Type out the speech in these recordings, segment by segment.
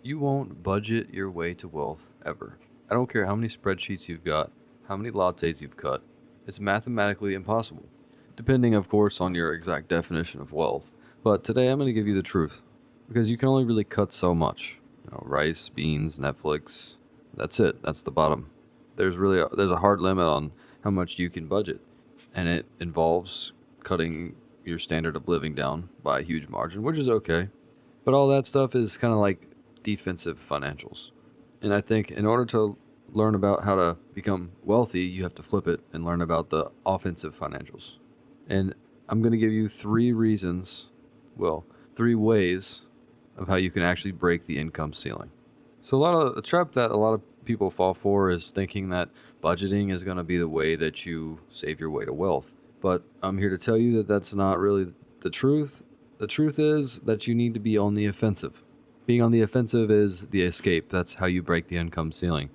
You won't budget your way to wealth ever. I don't care how many spreadsheets you've got, how many lattes you've cut. It's mathematically impossible, depending, of course, on your exact definition of wealth. But today I'm going to give you the truth, because you can only really cut so much. Rice, beans, Netflix. That's it. That's the bottom. There's a hard limit on how much you can budget, and it involves cutting your standard of living down by a huge margin, which is okay. But all that stuff is kind of like defensive financials. And I think in order to learn about how to become wealthy, you have to flip it and learn about the offensive financials. And I'm going to give you three ways of how you can actually break the income ceiling. So a trap that a lot of people fall for is thinking that budgeting is going to be the way that you save your way to wealth. But I'm here to tell you that that's not really the truth. The truth is that you need to be on the offensive. Being on the offensive is the escape. That's how you break the income ceiling.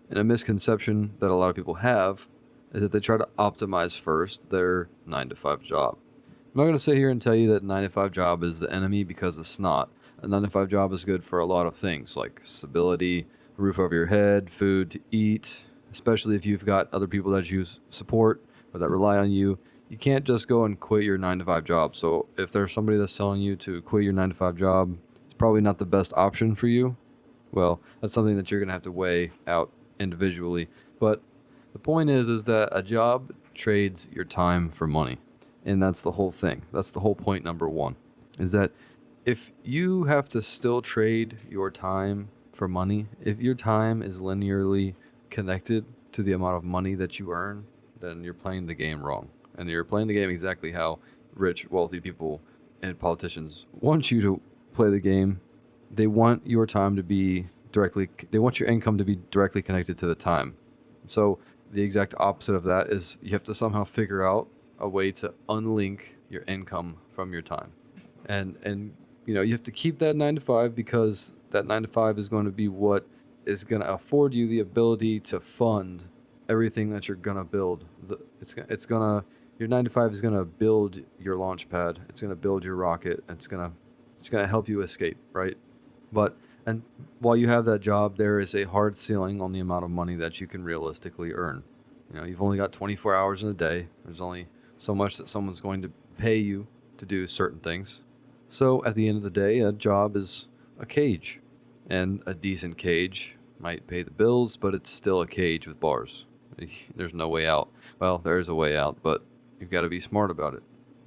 And a misconception that a lot of people have is that they try to optimize first their 9 to 5 job. I'm not going to sit here and tell you that 9 to 5 job is the enemy, because it's not. A 9 to 5 job is good for a lot of things like stability, a roof over your head, food to eat, especially if you've got other people that you support or that rely on you. You can't just go and quit your 9 to 5 job. So if there's somebody that's telling you to quit your 9 to 5 job, it's probably not the best option for you. Well, that's something that you're going to have to weigh out individually. But the point is that a job trades your time for money. And that's the whole thing. That's the whole point number one, is that if you have to still trade your time for money, if your time is linearly connected to the amount of money that you earn, then you're playing the game wrong. And you're playing the game exactly how rich, wealthy people and politicians want you to play the game. They want your time to be they want your income to be directly connected to the time. So the exact opposite of that is you have to somehow figure out a way to unlink your income from your time. And you have to keep that 9 to 5, because that 9 to 5 is going to be what is going to afford you the ability to fund everything that you're going to build. Your 9 to 5 is going to build your launch pad. It's going to build your rocket. It's going to help you escape, right? But and while you have that job, there is a hard ceiling on the amount of money that you can realistically earn. You've only got 24 hours in a day. There's only so much that someone's going to pay you to do certain things. So at the end of the day, a job is a cage, and a decent cage might pay the bills, but it's still a cage with bars. There's no way out. Well, there is a way out, but you've got to be smart about it.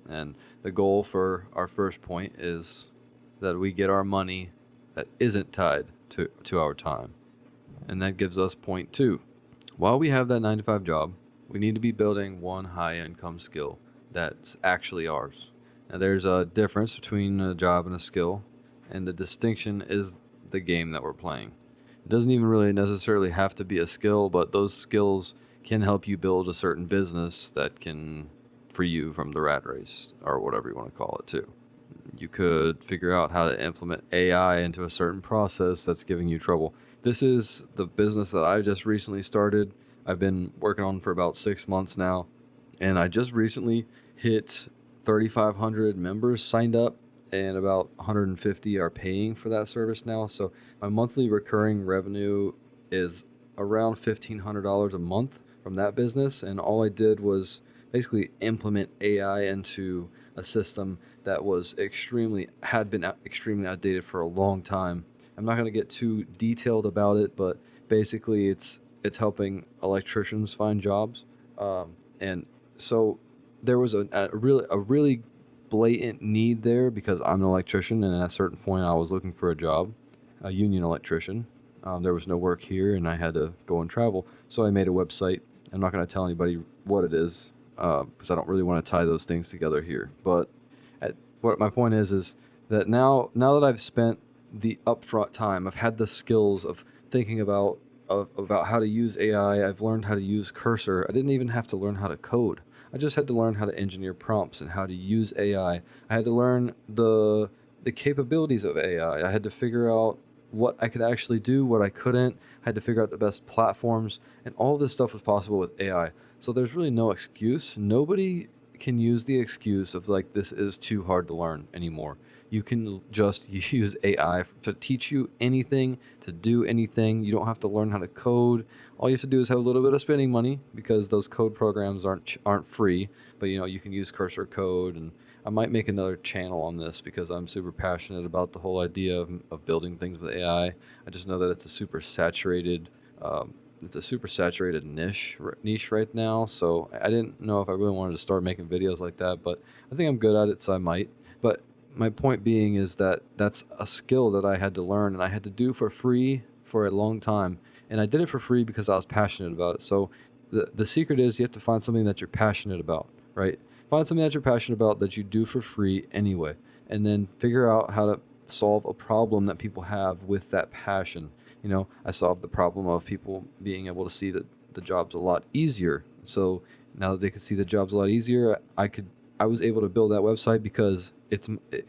And the goal for our first point is that we get our money that isn't tied to our time. And that gives us point two. While we have that 9 to 5 job, we need to be building one high income skill that's actually ours. Now, there's a difference between a job and a skill, and the distinction is the game that we're playing. It doesn't even really necessarily have to be a skill, but those skills can help you build a certain business that can free you from the rat race, or whatever you want to call it too. You could figure out how to implement AI into a certain process that's giving you trouble. This is the business that I just recently started. I've been working on for about 6 months now, and I just recently hit 3,500 members signed up, and about 150 are paying for that service now. So my monthly recurring revenue is around $1,500 a month from that business, and all I did was basically implement AI into a system that had been extremely outdated for a long time. I'm not going to get too detailed about it, but basically it's helping electricians find jobs, and so there was a really blatant need there, because I'm an electrician, and at a certain point I was looking for a job, a union electrician. There was no work here, and I had to go and travel, so I made a website. I'm not going to tell anybody what it is, because I don't really want to tie those things together here. But what my point is that now that I've spent the upfront time, I've had the skills of thinking about how to use AI. I've learned how to use Cursor. I didn't even have to learn how to code. I just had to learn how to engineer prompts and how to use AI. I had to learn the capabilities of AI. I had to figure out what I could actually do, what I couldn't. I had to figure out the best platforms, and all of this stuff was possible with AI. So there's really no excuse. Nobody can use the excuse of like, this is too hard to learn anymore. You can just use AI to teach you anything, to do anything. You don't have to learn how to code. All you have to do is have a little bit of spending money, because those code programs aren't free. But you can use Cursor Code, and I might make another channel on this because I'm super passionate about the whole idea of building things with AI. I just know that um, it's a super saturated niche right now. So I didn't know if I really wanted to start making videos like that, but I think I'm good at it, so I might. But my point being is that that's a skill that I had to learn, and I had to do for free for a long time. And I did it for free because I was passionate about it. So the secret is you have to find something that you're passionate about, right? Find something that you're passionate about that you do for free anyway, and then figure out how to solve a problem that people have with that passion. I solved the problem of people being able to see that the job's a lot easier. So now that they could see the job's a lot easier, I was able to build that website because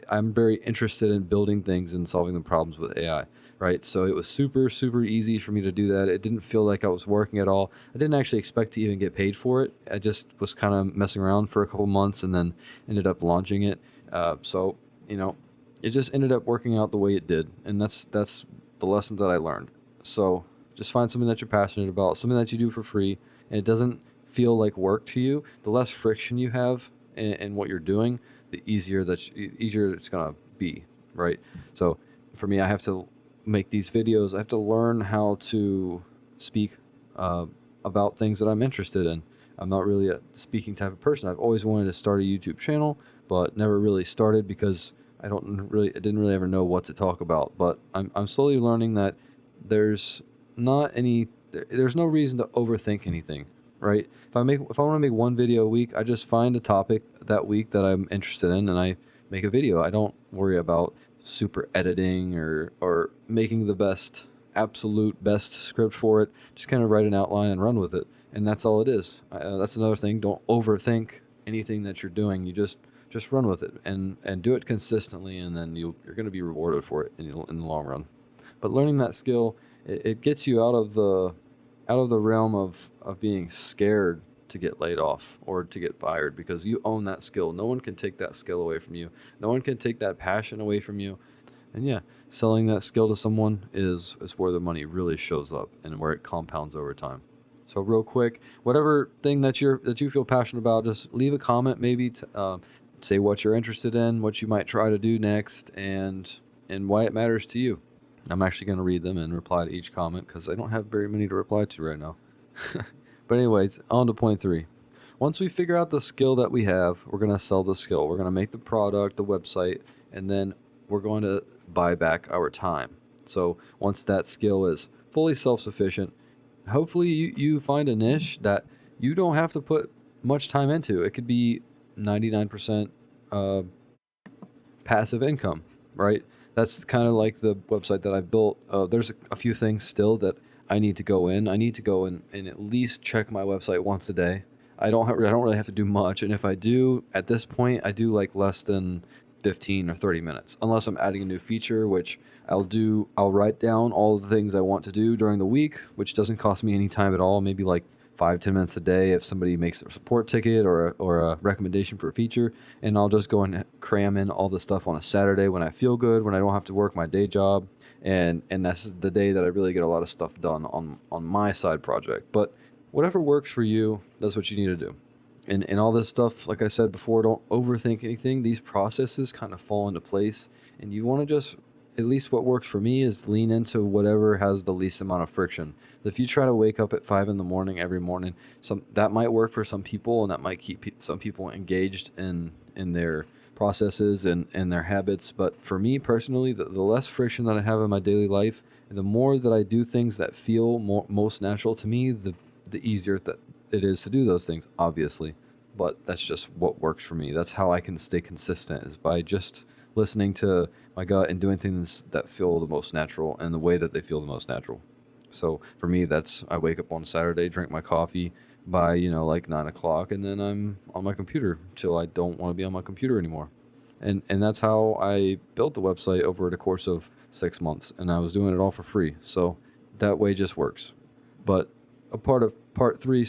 I'm very interested in building things and solving the problems with AI, right? So it was super, super easy for me to do that. It didn't feel like I was working at all. I didn't actually expect to even get paid for it. I just was kind of messing around for a couple months and then ended up launching it. So, it just ended up working out the way it did. And that's the lesson that I learned. So just find something that you're passionate about, something that you do for free, and it doesn't feel like work to you. The less friction you have in what you're doing, the easier it's gonna be, right? So for me, I have to make these videos. I have to learn how to speak about things that I'm interested in. I'm not really a speaking type of person. I've always wanted to start a YouTube channel, but never really started because I didn't really ever know what to talk about. But I'm slowly learning that there's there's no reason to overthink anything, right? If I want to make one video a week, I just find a topic that week that I'm interested in and I make a video. I don't worry about super editing or making the absolute best script for it. Just kind of write an outline and run with it. And that's all it is. That's another thing. Don't overthink anything that you're doing. You just run with it and do it consistently, and then you're going to be rewarded for it in the long run. But learning that skill, it gets you out of the realm of being scared to get laid off or to get fired, because you own that skill. No one can take that skill away from you. No one can take that passion away from you. And yeah, selling that skill to someone is where the money really shows up and where it compounds over time. So real quick, whatever thing that you feel passionate about, just leave a comment, maybe say what you're interested in, what you might try to do next, and why it matters to you. I'm actually going to read them and reply to each comment because I don't have very many to reply to right now. But anyways, on to point 3. Once we figure out the skill that we have, we're going to sell the skill. We're going to make the product, the website, and then we're going to buy back our time. So once that skill is fully self-sufficient, hopefully you find a niche that you don't have to put much time into. It could be 99% passive income, right? That's kind of like the website that I built. There's a few things still that I need to go in. I need to go in and at least check my website once a day. I don't really have to do much, and if I do, at this point, I do like less than 15 or 30 minutes, unless I'm adding a new feature, which I'll do. I'll write down all of the things I want to do during the week, which doesn't cost me any time at all. Maybe like 5-10 minutes a day if somebody makes a support ticket or a recommendation for a feature, and I'll just go and cram in all the stuff on a Saturday when I feel good, when I don't have to work my day job, and that's the day that I really get a lot of stuff done on my side project. But whatever works for you, that's what you need to do. And all this stuff, like I said before, don't overthink anything. These processes kind of fall into place, and you want to just, at least what works for me is lean into whatever has the least amount of friction. If you try to wake up at 5 a.m. every morning, that might work for some people, and that might keep some people engaged in their processes and their habits. But for me personally, the less friction that I have in my daily life, and the more that I do things that feel most natural to me, the easier that it is to do those things, obviously. But that's just what works for me. That's how I can stay consistent, is by just listening to my gut and doing things that feel the most natural and the way that they feel the most natural. So for me, I wake up on Saturday, drink my coffee by, like 9 o'clock, and then I'm on my computer till I don't want to be on my computer anymore. And that's how I built the website over the course of 6 months, and I was doing it all for free. So that way just works. But a part of part 3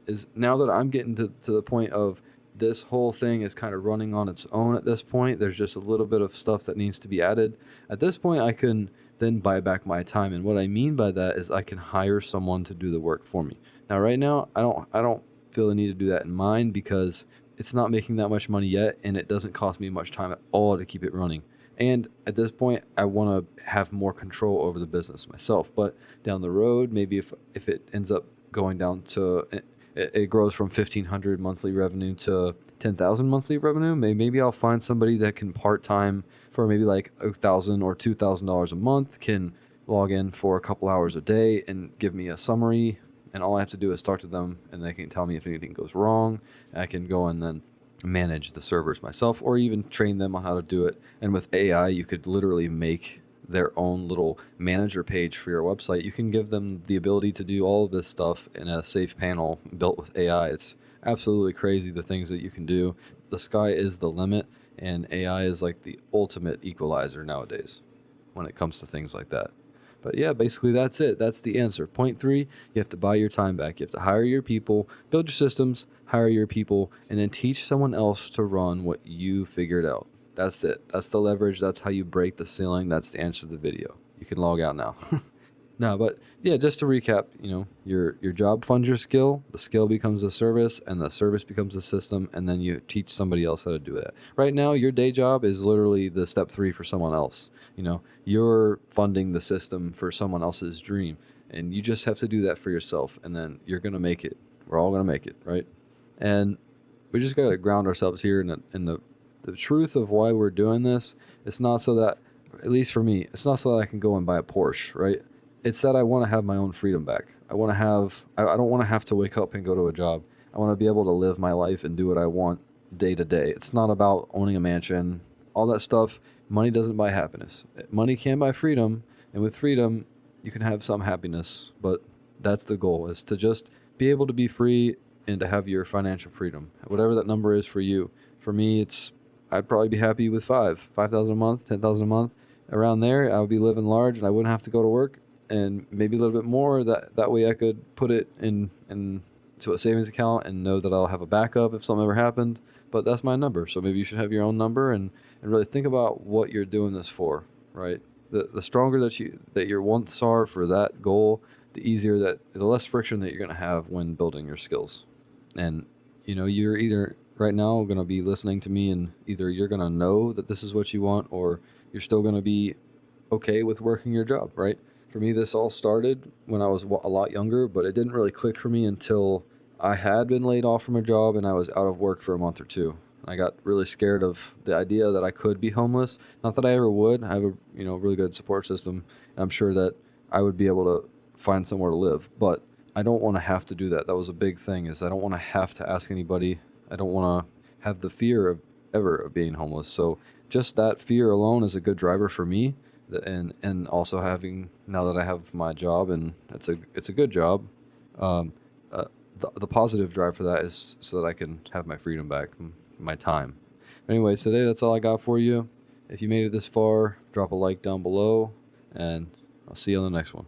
is now that I'm getting to the point of this whole thing is kind of running on its own at this point. There's just a little bit of stuff that needs to be added. At this point, I can then buy back my time. And what I mean by that is I can hire someone to do the work for me. Now, right now, I don't feel the need to do that in mine because it's not making that much money yet, and it doesn't cost me much time at all to keep it running. And at this point, I want to have more control over the business myself. But down the road, maybe if it ends up going down to it grows from 1,500 monthly revenue to 10,000 monthly revenue, maybe I'll find somebody that can part-time for maybe like $1,000 or $2,000 a month, can log in for a couple hours a day and give me a summary, and all I have to do is talk to them and they can tell me if anything goes wrong. I can go and then manage the servers myself or even train them on how to do it. And with AI, you could literally make their own little manager page for your website. You can give them the ability to do all of this stuff in a safe panel built with AI. It's absolutely crazy the things that you can do. The sky is the limit, and AI is like the ultimate equalizer nowadays when it comes to things like that. But yeah, basically that's it. That's the answer. Point 3, you have to buy your time back. You have to hire your people, build your systems, hire your people, and then teach someone else to run what you figured out. That's it. That's the leverage. That's how you break the ceiling. That's the answer to the video. You can log out now. No, but yeah, just to recap, your job funds your skill, the skill becomes a service, and the service becomes a system, and then you teach somebody else how to do that. Right now, your day job is literally the step 3 for someone else. You're funding the system for someone else's dream, and you just have to do that for yourself, and then you're going to make it. We're all going to make it, right? And we just got to ground ourselves here in the truth of why we're doing this. It's not so that, at least for me, it's not so that I can go and buy a Porsche, right? It's that I want to have my own freedom back. I don't want to have to wake up and go to a job. I want to be able to live my life and do what I want day to day. It's not about owning a mansion, all that stuff. Money doesn't buy happiness. Money can buy freedom, and with freedom, you can have some happiness, but that's the goal, is to just be able to be free and to have your financial freedom, whatever that number is for you. For me, I'd probably be happy with 5,000 a month, 10,000 a month. Around there, I would be living large and I wouldn't have to go to work, and maybe a little bit more. That way I could put it into a savings account and know that I'll have a backup if something ever happened. But that's my number. So maybe you should have your own number and really think about what you're doing this for, right? The stronger that your wants are for that goal, the less friction that you're going to have when building your skills. And you're either right now going to be listening to me, and either you're going to know that this is what you want, or you're still going to be okay with working your job, right? For me, this all started when I was a lot younger, but it didn't really click for me until I had been laid off from a job and I was out of work for a month or two. I got really scared of the idea that I could be homeless. Not that I ever would. I have a really good support system, and I'm sure that I would be able to find somewhere to live. But I don't want to have to do that. That was a big thing, is I don't want to have to ask anybody. I don't want to have the fear of being homeless. So just that fear alone is a good driver for me. And also now that I have my job, and it's a good job, the positive drive for that is so that I can have my freedom back, my time. Anyways, today that's all I got for you. If you made it this far, drop a like down below, and I'll see you on the next one.